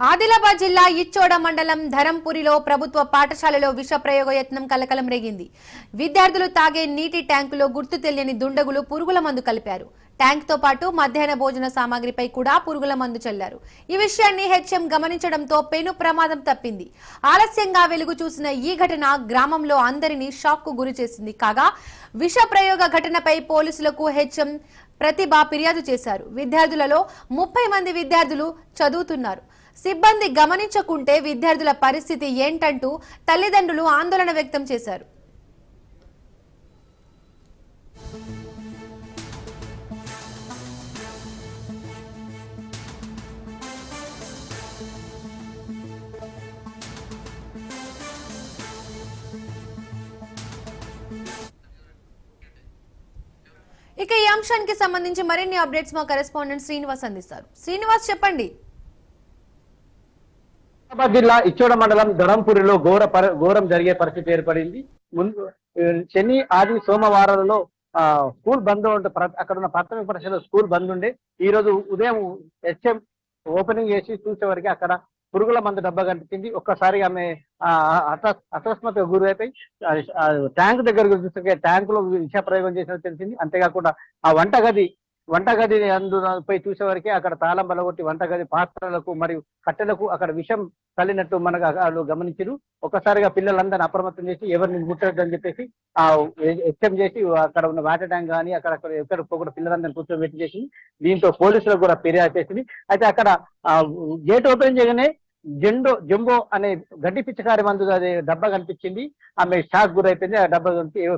ఆదిలాబాద్ జిల్లా ఇచ్చోడ మండలం ధరంపురిలో ప్రభుత్వ పాఠశాలలో విష ప్రయోగ యత్నం కలకలం రేగింది. విద్యార్థులు తాగే నీటి ట్యాంకులో గుర్తు తెలియని దుండగులు పురుగుల మందు కలిపారు. ట్యాంక్ తో పాటు మధ్యాహ్న భోజన సామాగ్రిపై కూడా పురుగుల మందు చల్లారు. ఈ విషయాన్ని హెచ్ఎం గమనించడంతో పెను ప్రమాదం తప్పింది. ఆలస్యంగా వెలుగు చూసిన ఈ ఘటన గ్రామంలో అందరినీ షాక్ కు గురి చేసింది. కాగా విష ప్రయోగ ఘటనపై పోలీసులకు హెచ్ఎం ప్రతిభ ఫిర్యాదు చేశారు. విద్యార్థులలో 30 మంది విద్యార్థులు చదువుతున్నారు. సిబ్బంది గమనించకుంటే విద్యార్థుల పరిస్థితి ఏంటంటూ తల్లిదండ్రులు ఆందోళన వ్యక్తం చేశారు. ఇక ఈ అంశానికి సంబంధించి మరిన్ని అప్డేట్స్ మా కరెస్పాండెంట్ శ్రీనివాస్ అందిస్తారు. శ్రీనివాస్, చెప్పండి. ఆదిలాబాద్ జిల్లా ఇచ్చోడ మండలం ధరంపురిలో ఘోరం జరిగే పరిస్థితి ఏర్పడింది. ముందు శని ఆది సోమవారాలలో స్కూల్ బంద్ ఉంటే అక్కడ ఉన్న ప్రాథమిక పాఠశాల స్కూల్ బంద్ ఉండే ఈ రోజు ఉదయం హెచ్ఎం ఓపెనింగ్ చేసి చూసే వరకు అక్కడ పురుగుల మందు డబ్బా కనిపించింది. ఒక్కసారి ఆమె అకస్మాత్తుగా గురైపోయి ట్యాంక్ దగ్గరకు చూస్తే ట్యాంక్ లో విష ప్రయోగం చేసినట్టు తెలిసింది. అంతేకాకుండా ఆ వంటగది అందుపై చూసేవరకే అక్కడ తాళం బలగొట్టి వంటగది పాత్రలకు మరియు కట్టెలకు అక్కడ విషం చల్లినట్టు మనకు గమనించారు. ఒక్కసారిగా పిల్లలందరినీ అప్రమత్తం చేసి ఎవరిని ముట్టద్దని చెప్పేసి ఆ హెచ్చం చేసి అక్కడ ఉన్న వాటర్ ట్యాంక్ కానీ అక్కడ ఎక్కడ కూడా పిల్లలందరినీ కూర్చోబెట్టి చేసి దీంతో పోలీసులకు కూడా ఫిర్యాదు చేసింది. అయితే అక్కడ గేట్ ఓపెన్ చేయగానే జంబో అనే గడ్డి పిచ్చకారి మందు అది డబ్బా కనిపించింది. ఆమె షాక్ గురైపోయింది. ఆ డబ్బా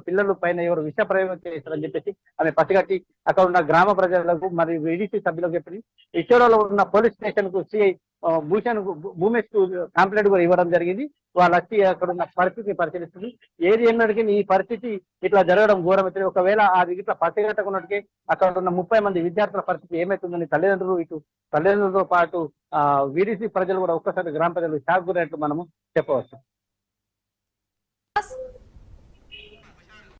పిల్లల పైన ఎవరు విష ప్రయోగం చేస్తారని చెప్పేసి ఆమె పసిగట్టి అక్కడ ఉన్న గ్రామ ప్రజలకు మరియు ఈడీసీ సభ్యులకు చెప్పింది. ఇచ్చోడలో ఉన్న పోలీస్ స్టేషన్ కు సిఐ భూమేష్ కు కంప్లైంట్ కూడా ఇవ్వడం జరిగింది. వాళ్ళు వచ్చి అక్కడ ఉన్న పరిస్థితిని పరిశీలిస్తుంది. ఏది ఎన్నటికీ ఈ పరిస్థితి ఇట్లా జరగడం ఘోరమైతే ఒకవేళ అది ఇట్లా పసిగట్టకున్నట్టుకే అక్కడ ఉన్న 30 మంది విద్యార్థుల పరిస్థితి ఏమైతుందని తల్లిదండ్రులతో పాటు వీడీసీ ప్రజలు కూడా ఒక్కసారి గ్రామ ప్రజలు షాక్ గురైనట్టు మనము చెప్పవచ్చు.